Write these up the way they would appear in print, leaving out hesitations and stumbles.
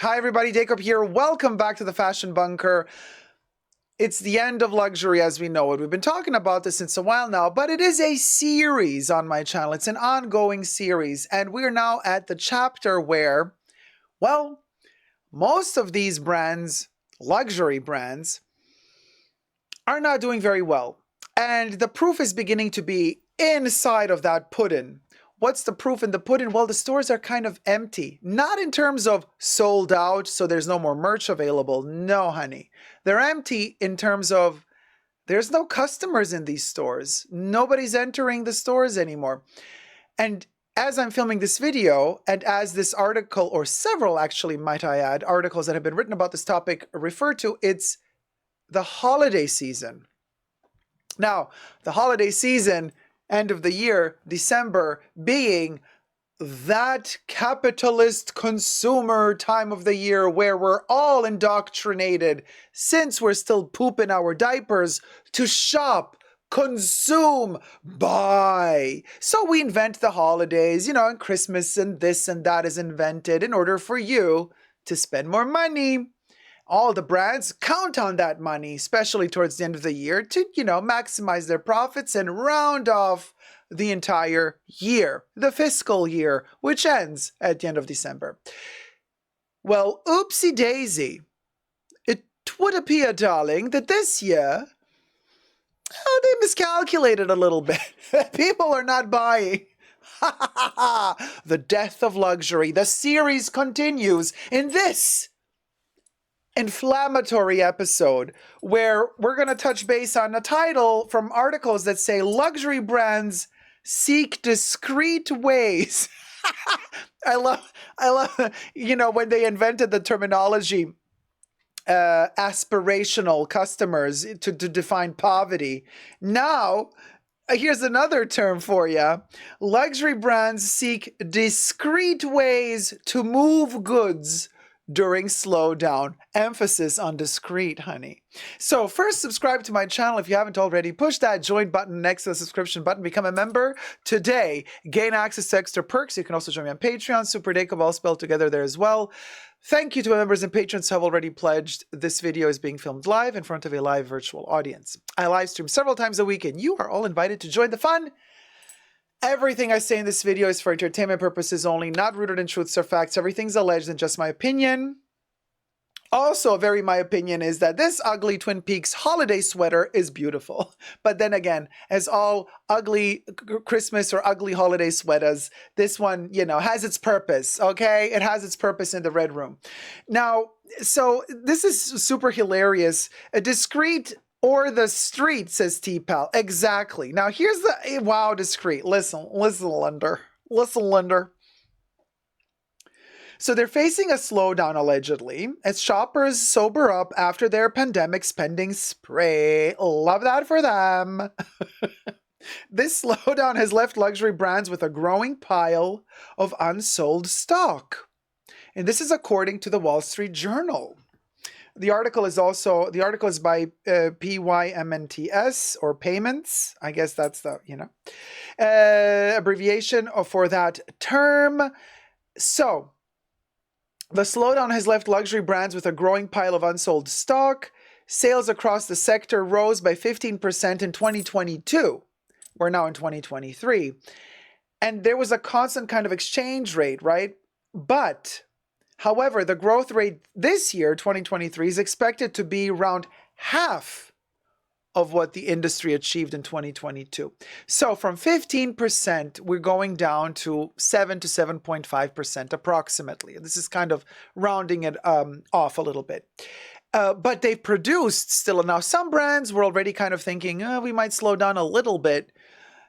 Hi everybody, Dacob here. Welcome back to the Fashion Bunker. It's the end of luxury as we know it. We've been talking about this since a while now, but it is a series on my channel. It's an ongoing series, and we're now at the chapter where, well, most of these brands, luxury brands, are not doing very well. And the proof is beginning to be inside of that pudding. What's the proof in the pudding? Well, the stores are kind of empty. Not in terms of sold out, so there's no more merch available. No, honey. They're empty in terms of there's no customers in these stores. Nobody's entering the stores anymore. And as I'm filming this video, and as this article, or several actually, might I add, articles that have been written about this topic refer to, it's the holiday season. Now, the holiday season, end of the year, December, being that capitalist consumer time of the year where we're all indoctrinated, since we're still pooping our diapers, to shop, consume, buy. So we invent the holidays, and Christmas and this and that is invented in order for you to spend more money. All the brands count on that money, especially towards the end of the year, to, maximize their profits and round off the entire year, the fiscal year, which ends at the end of December. Well, oopsie daisy. It would appear, darling, that this year, they miscalculated a little bit. People are not buying. The death of luxury. The series continues in this inflammatory episode where we're going to touch base on a title from articles that say luxury brands seek discreet ways. I love, when they invented the terminology aspirational customers to define poverty. Now, here's another term for you. Luxury brands seek discreet ways to move goods during slowdown. Emphasis on discreet, honey. So first, subscribe to my channel if you haven't already. Push that join button next to the subscription button. Become a member today. Gain access to extra perks. You can also join me on Patreon. Superdacob, all spelled together there as well. Thank you to my members and patrons who have already pledged. This video is being filmed live in front of a live virtual audience. I live stream several times a week, and you are all invited to join the fun. Everything I say in this video is for entertainment purposes only, not rooted in truths or facts. Everything's alleged and just my opinion. Also, my opinion is that this ugly Twin Peaks holiday sweater is beautiful. But then again, as all ugly Christmas or ugly holiday sweaters, this one, has its purpose, okay? It has its purpose in the Red Room. Now, so this is super hilarious. A discreet or the street, says T-Pal. Exactly. Now, here's the wow discreet. Listen, Linder. Listen, Linder. So they're facing a slowdown, allegedly, as shoppers sober up after their pandemic spending spree. Love that for them. This slowdown has left luxury brands with a growing pile of unsold stock. And this is according to the Wall Street Journal. The article is by PYMNTS, or Payments. I guess that's the, abbreviation for that term. So the slowdown has left luxury brands with a growing pile of unsold stock. Sales across the sector rose by 15% in 2022. We're now in 2023. And there was a constant kind of exchange rate, right? But however, the growth rate this year, 2023, is expected to be around half of what the industry achieved in 2022. So from 15%, we're going down to 7 to 7.5% approximately. This is kind of rounding it off a little bit. But they've produced still. Now, some brands were already kind of thinking, we might slow down a little bit.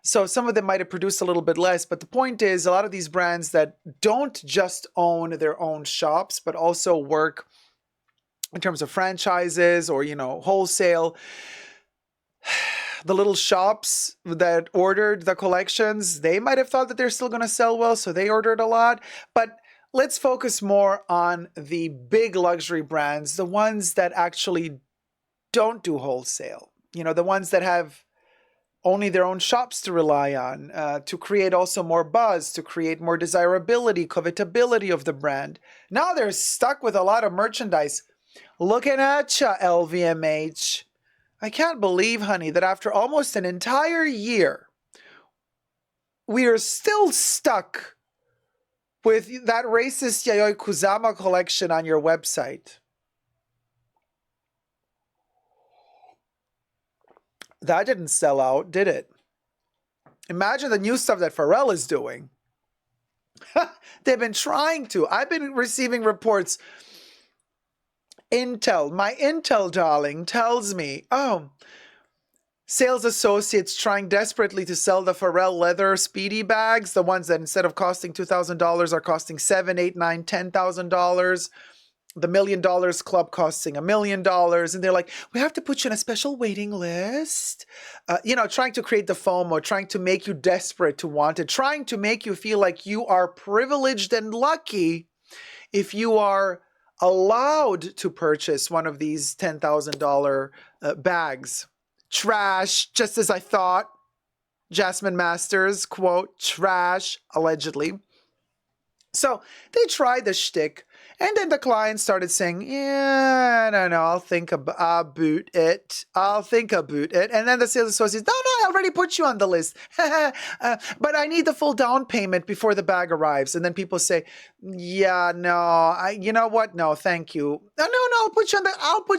So some of them might have produced a little bit less, but the point is a lot of these brands that don't just own their own shops, but also work in terms of franchises or, wholesale, the little shops that ordered the collections, they might have thought that they're still going to sell well, so they ordered a lot. But let's focus more on the big luxury brands, the ones that actually don't do wholesale, the ones that have only their own shops to rely on, to create also more buzz, to create more desirability, covetability of the brand. Now they're stuck with a lot of merchandise. Looking at ya, LVMH. I can't believe, honey, that after almost an entire year, we are still stuck with that racist Yayoi Kusama collection on your website. That didn't sell out, did it? Imagine the new stuff that Pharrell is doing. They've been trying to. I've been receiving reports. Intel, my Intel darling, tells me, oh, sales associates trying desperately to sell the Pharrell leather speedy bags, the ones that instead of costing $2,000 are costing $7,000, $8,000, $9,000, $10,000. The $1 Million Club costing $1 million. And they're like, we have to put you on a special waiting list. Trying to create the FOMO, trying to make you desperate to want it, trying to make you feel like you are privileged and lucky if you are allowed to purchase one of these $10,000 bags. Trash, just as I thought. Jasmine Masters, quote, trash, allegedly. So they tried the shtick. And then the client started saying, yeah, no, I'll think about it. I'll think about it. And then the sales associate, no, I already put you on the list. But I need the full down payment before the bag arrives. And then people say, yeah, no, you know what? No, thank you. No, I'll put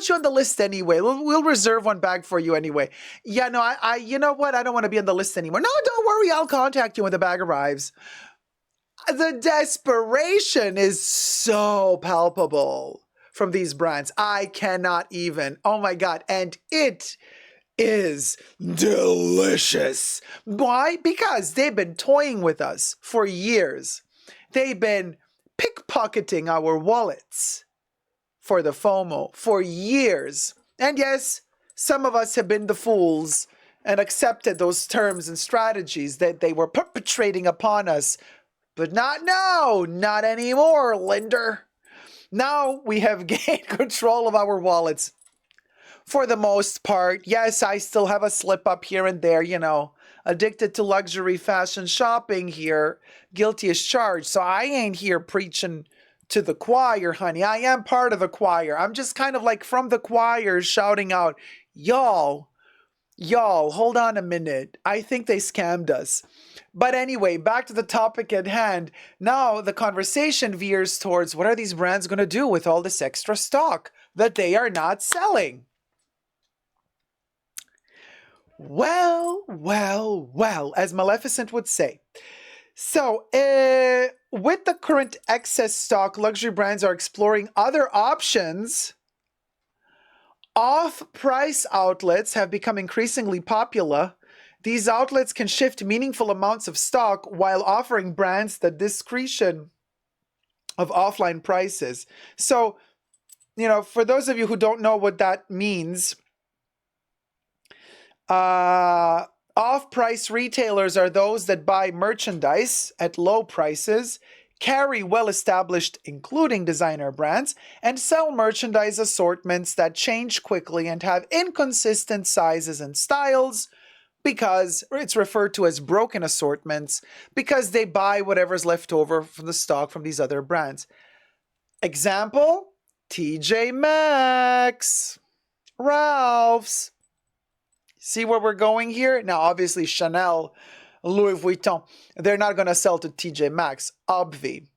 you on the list anyway. We'll reserve one bag for you anyway. Yeah, no, you know what? I don't want to be on the list anymore. No, don't worry. I'll contact you when the bag arrives. The desperation is so palpable from these brands. I cannot even. Oh my God. And it is delicious. Why? Because they've been toying with us for years. They've been pickpocketing our wallets for the FOMO for years. And yes, some of us have been the fools and accepted those terms and strategies that they were perpetrating upon us. But not now, not anymore, Linder. Now we have gained control of our wallets. For the most part, yes, I still have a slip up here and there, addicted to luxury fashion shopping here, guilty as charged. So I ain't here preaching to the choir, honey. I am part of the choir. I'm just kind of like from the choir shouting out, y'all, hold on a minute. I think they scammed us. But anyway, back to the topic at hand. Now the conversation veers towards what are these brands going to do with all this extra stock that they are not selling? Well, as Maleficent would say. So, with the current excess stock, luxury brands are exploring other options. Off-price outlets have become increasingly popular. These outlets can shift meaningful amounts of stock while offering brands the discretion of offline prices. So, for those of you who don't know what that means, off-price retailers are those that buy merchandise at low prices, carry well-established, including designer brands, and sell merchandise assortments that change quickly and have inconsistent sizes and styles, because it's referred to as broken assortments, because they buy whatever's left over from the stock from these other brands. Example, TJ Maxx, Ralph's. See where we're going here? Now, obviously, Chanel, Louis Vuitton, they're not going to sell to TJ Maxx, obvi.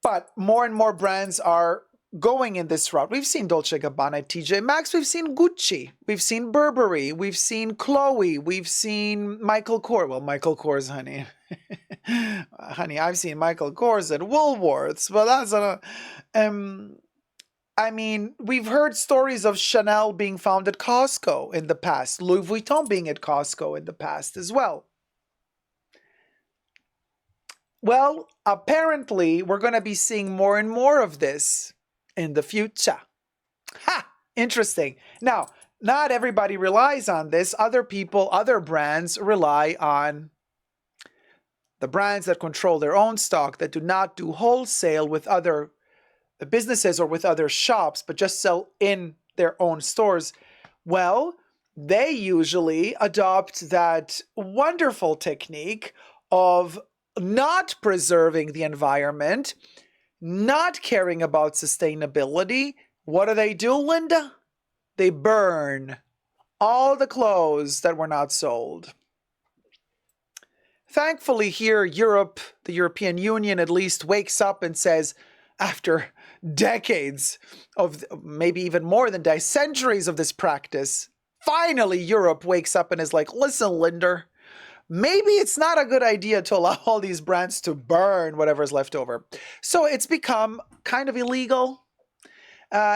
But more and more brands are going in this route. We've seen Dolce & Gabbana at TJ Maxx. We've seen Gucci. We've seen Burberry. We've seen Chloe. We've seen Michael Kors. Well, Michael Kors, honey. Honey, I've seen Michael Kors at Woolworths. Well, that's we've heard stories of Chanel being found at Costco in the past. Louis Vuitton being at Costco in the past as well. Well, apparently, we're going to be seeing more and more of this in the future. Interesting. Now, not everybody relies on this. Other brands rely on the brands that control their own stock, that do not do wholesale with other businesses or with other shops, but just sell in their own stores. Well, they usually adopt that wonderful technique of not preserving the environment, not caring about sustainability. What do, Linda? They burn all the clothes that were not sold. Thankfully here, Europe, the European Union at least, wakes up and says, after decades of, maybe even more than centuries of this practice, finally Europe wakes up and is like, listen, Linda, maybe it's not a good idea to allow all these brands to burn whatever's left over. So it's become kind of illegal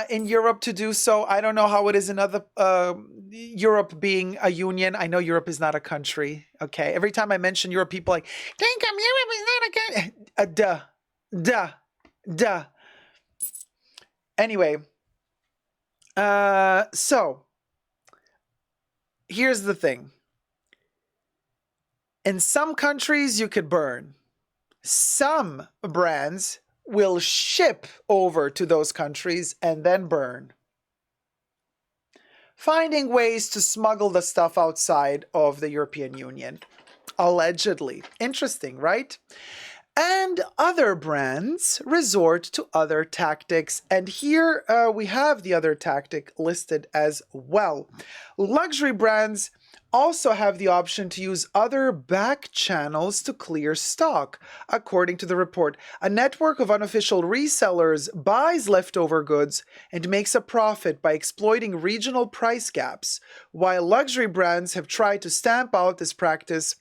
in Europe to do so. I don't know how it is in other, Europe being a union. I know Europe is not a country. Okay. Every time I mention Europe, people are like, Dacob, Europe is not a country. Duh. Anyway, so here's the thing. In some countries, you could burn. Some brands will ship over to those countries and then burn. Finding ways to smuggle the stuff outside of the European Union. Allegedly. Interesting, right? And other brands resort to other tactics. And here we have the other tactic listed as well. Luxury brands also have the option to use other back channels to clear stock. According to the report, a network of unofficial resellers buys leftover goods and makes a profit by exploiting regional price gaps. While luxury brands have tried to stamp out this practice,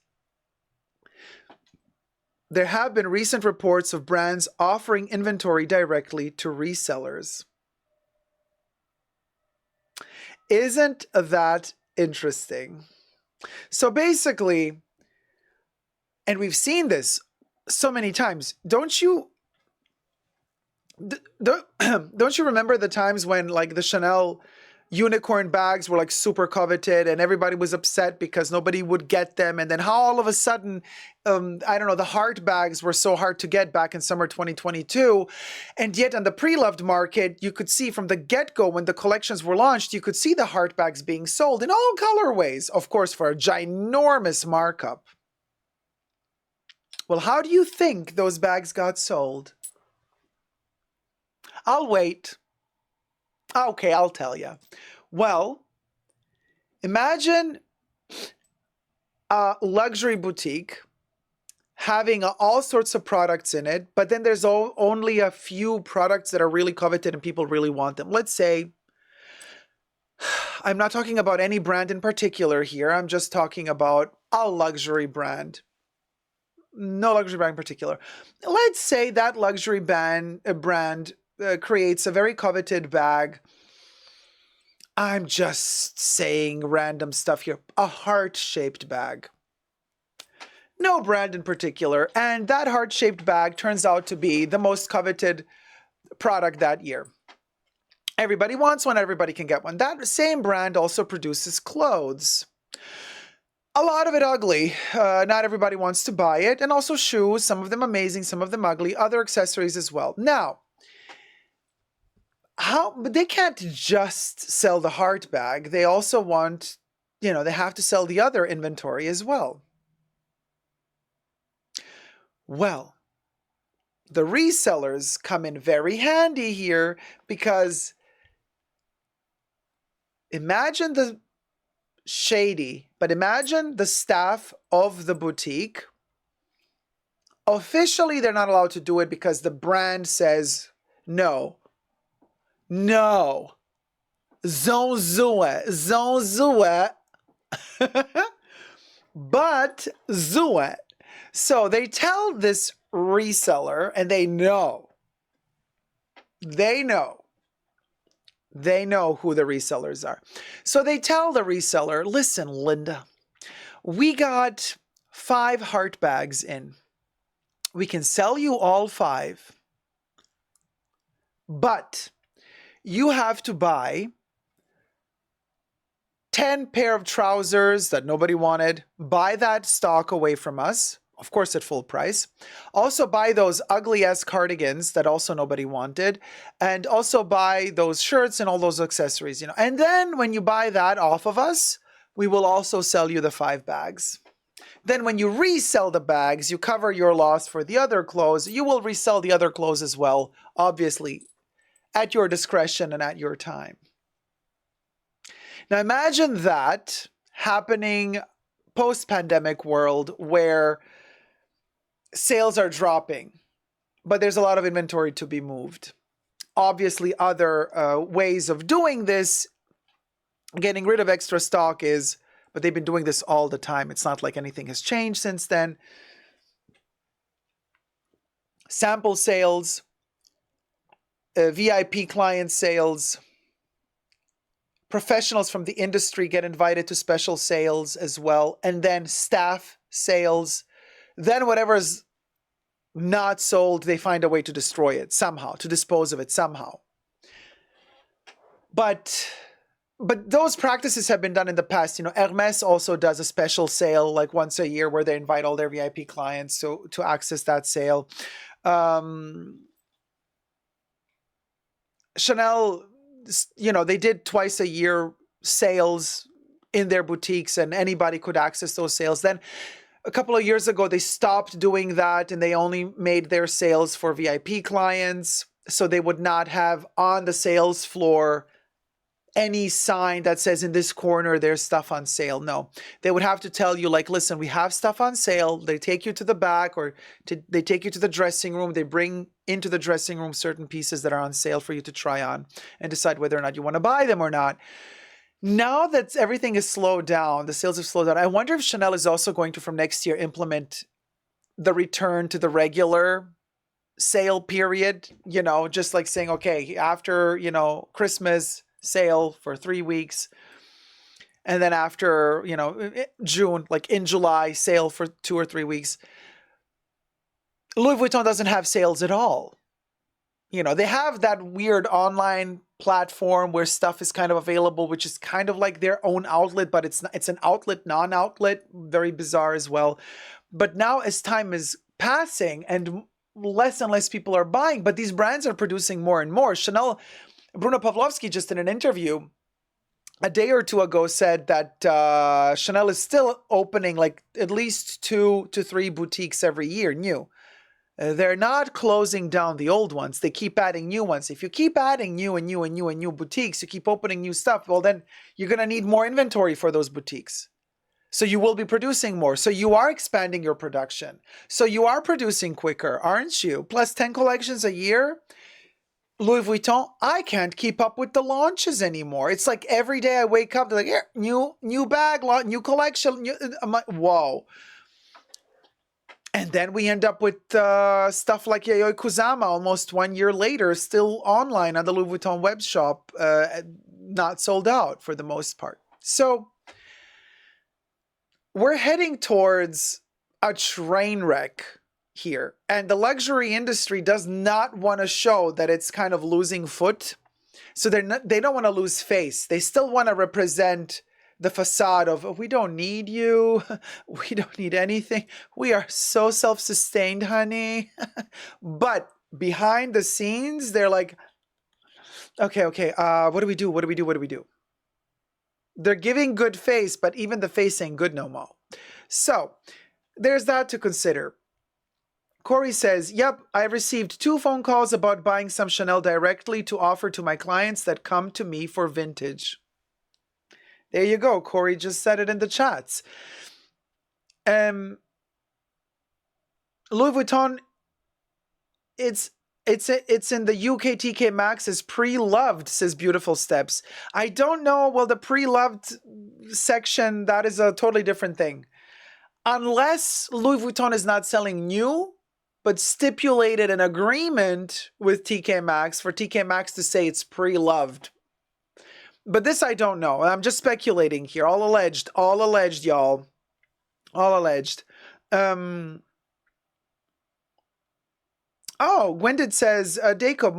there have been recent reports of brands offering inventory directly to resellers. Isn't that interesting? So basically, and we've seen this so many times, don't you remember the times when like the Chanel unicorn bags were like super coveted and everybody was upset because nobody would get them, and then how all of a sudden I don't know, the heart bags were so hard to get back in summer 2022, and yet on the pre-loved market you could see from the get-go when the collections were launched, you could see the heart bags being sold in all colorways, of course for a ginormous markup. Well, how do you think those bags got sold? I'll wait. Okay, I'll tell you. Well, imagine a luxury boutique having all sorts of products in it, but then there's only a few products that are really coveted and people really want them. Let's say, I'm not talking about any brand in particular here. I'm just talking about a luxury brand. No luxury brand in particular. Let's say that luxury brand creates a very coveted bag. I'm just saying random stuff here. A heart-shaped bag. No brand in particular. And that heart-shaped bag turns out to be the most coveted product that year. Everybody wants one, everybody can get one. That same brand also produces clothes. A lot of it ugly. Not everybody wants to buy it. And also shoes, some of them amazing, some of them ugly. Other accessories as well. Now, but they can't just sell the heart bag. They also want, they have to sell the other inventory as well. Well, the resellers come in very handy here because imagine the shady, but imagine the staff of the boutique. Officially, they're not allowed to do it because the brand says no. No. Zone but Zuet. So they tell this reseller, and they know who the resellers are. So they tell the reseller, listen, Linda, we got 5 heart bags in. We can sell you all 5, but you have to buy 10 pair of trousers that nobody wanted, buy that stock away from us, of course at full price. Also buy those ugly-ass cardigans that also nobody wanted, and also buy those shirts and all those accessories, And then when you buy that off of us, we will also sell you the 5 bags. Then when you resell the bags, you cover your loss for the other clothes. You will resell the other clothes as well, obviously, at your discretion and at your time. Now imagine that happening post-pandemic world where sales are dropping, but there's a lot of inventory to be moved. Obviously, other ways of doing this, getting rid of extra stock is, but they've been doing this all the time. It's not like anything has changed since then. Sample sales, VIP client sales, professionals from the industry get invited to special sales as well, and then staff sales. Then whatever's not sold, they find a way to destroy it somehow, to dispose of it somehow. But those practices have been done in the past. Hermes also does a special sale like once a year where they invite all their VIP clients to access that sale. Chanel, they did twice a year sales in their boutiques and anybody could access those sales. Then a couple of years ago, they stopped doing that and they only made their sales for VIP clients. So they would not have on the sales floor any sign that says in this corner there's stuff on sale. No, they would have to tell you like, listen, we have stuff on sale. They take you to the back or they take you to the dressing room. They bring into the dressing room certain pieces that are on sale for you to try on and decide whether or not you want to buy them or not. Now that everything is slowed down, the sales have slowed down, I wonder if Chanel is also going to, from next year, implement the return to the regular sale period, just like saying, okay, after, Christmas sale for 3 weeks. And then after, June, like in July, sale for 2 or 3 weeks. Louis Vuitton doesn't have sales at all. They have that weird online platform where stuff is kind of available, which is kind of like their own outlet, but it's an outlet, non-outlet, very bizarre as well. But now as time is passing and less people are buying, but these brands are producing more and more. Chanel, Bruno Pavlovsky, just in an interview a day or two ago, said that Chanel is still opening like at least 2 to 3 boutiques every year, new. They're not closing down the old ones. They keep adding new ones. If you keep adding new and new and new and new boutiques, you keep opening new stuff, well, then you're going to need more inventory for those boutiques. So you will be producing more. So you are expanding your production. So you are producing quicker, aren't you? Plus 10 collections a year. Louis Vuitton, I can't keep up with the launches anymore. It's like every day I wake up, they're like, here, new bag, new collection. I'm like, whoa. And then we end up with stuff like Yayoi Kusama almost 1 year later, still online on the Louis Vuitton web shop, not sold out for the most part. So we're heading towards a train wreck here. And the luxury industry does not want to show that it's kind of losing foot. So they don't want to lose face. They still want to represent the facade of, we don't need you. We don't need anything. We are so self-sustained, honey. But behind the scenes, they're like, okay, what do we do? They're giving good face, but even the face ain't good no more. So there's that to consider. Corey says, yep, I've received 2 phone calls about buying some Chanel directly to offer to my clients that come to me for vintage. There you go. Corey just said it in the chats. Louis Vuitton, it's in the UK TK Maxx as pre-loved, says Beautiful Steps. I don't know. Well, the pre-loved section, that is a totally different thing. Unless Louis Vuitton is not selling new, but stipulated an agreement with TK Maxx for TK Maxx to say it's pre-loved. But this I don't know. I'm just speculating here. All alleged, y'all. All alleged. Oh, Gwendid says, Dacob,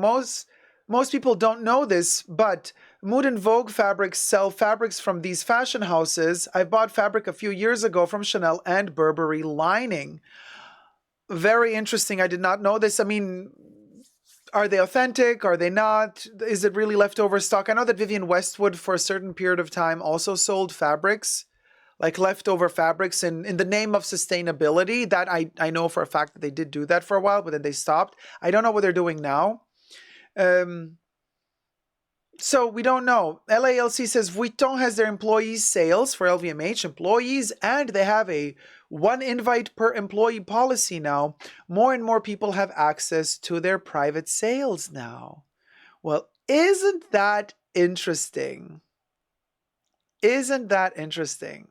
most people don't know this, but Mood and Vogue fabrics sell fabrics from these fashion houses. I bought fabric a few years ago from Chanel and Burberry lining. Very interesting. I did not know this. I mean, Are they authentic? Are they not? Is it really leftover stock? I know that Vivienne Westwood for a certain period of time also sold fabrics, like leftover fabrics in the name of sustainability. That I know for a fact that they did do that for a while, but then they stopped. I don't know what they're doing now. So we don't know. LALC says Vuitton has their employees sales for LVMH employees, and they have a 1 invite per employee policy now. More and more people have access to their private sales now. Well, isn't that interesting? Isn't that interesting?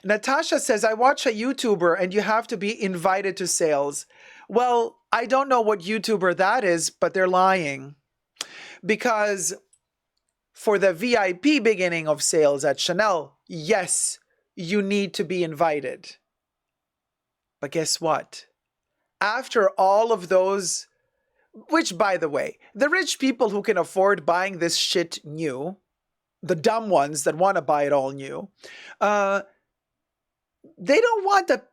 Natasha says, I watch a YouTuber and you have to be invited to sales. Well, I don't know what YouTuber that is, but they're lying. Because for the VIP beginning of sales at Chanel, yes, you need to be invited. But guess what? After all of those, which by the way, the rich people who can afford buying this shit new, the dumb ones that want to buy it all new, they don't want the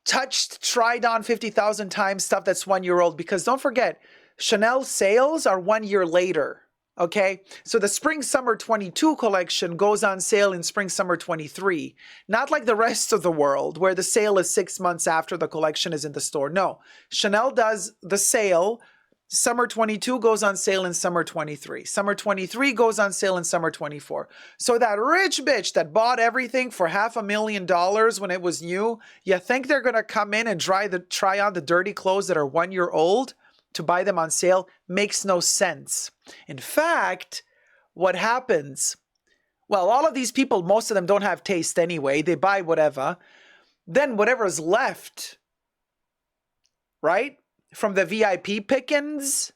touched, tried on 50,000 times stuff that's 1 year old, because don't forget, Chanel sales are 1 year later. Okay, so the spring summer 22 collection goes on sale in spring summer 23, not like the rest of the world where the sale is 6 months after the collection is in the store. No, Chanel does the sale. Summer 22 goes on sale in summer 23. Summer 23 goes on sale in summer 24. So that rich bitch that bought everything for $500,000 when it was new, you think they're gonna come in and try on the dirty clothes that are 1 year old to buy them on sale? Makes no sense. In fact, what happens? Well, all of these people, most of them don't have taste anyway. They buy whatever. Then whatever's left, right? From the VIP pickings,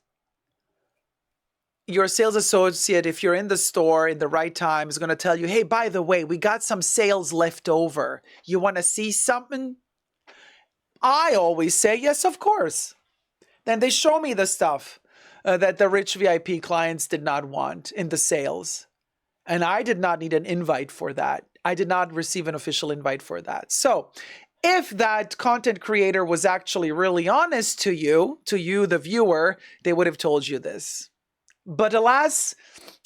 your sales associate, if you're in the store in the right time, is going to tell you, hey, by the way, we got some sales left over. You want to see something? I always say, yes, of course. Then they show me the stuff that the rich VIP clients did not want in the sales. And I did not need an invite for that. I did not receive an official invite for that. So if that content creator was actually really honest to you, the viewer, they would have told you this. But alas,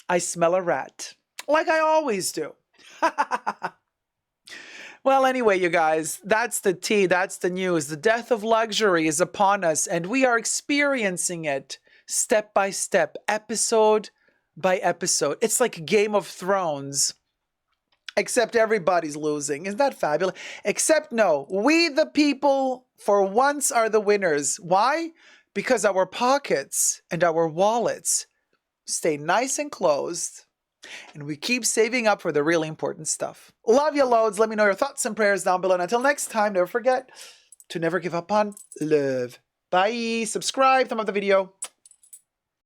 I smell a rat, like I always do. Well, anyway, you guys, that's the tea, that's the news. The death of luxury is upon us, and we are experiencing it step by step, episode by episode. It's like Game of Thrones, except everybody's losing. Isn't that fabulous? Except no, we the people for once are the winners. Why? Because our pockets and our wallets stay nice and closed, and we keep saving up for the really important stuff. Love you loads. Let me know your thoughts and prayers down below. And until next time, never forget to never give up on love. Bye. Subscribe, thumb up the video.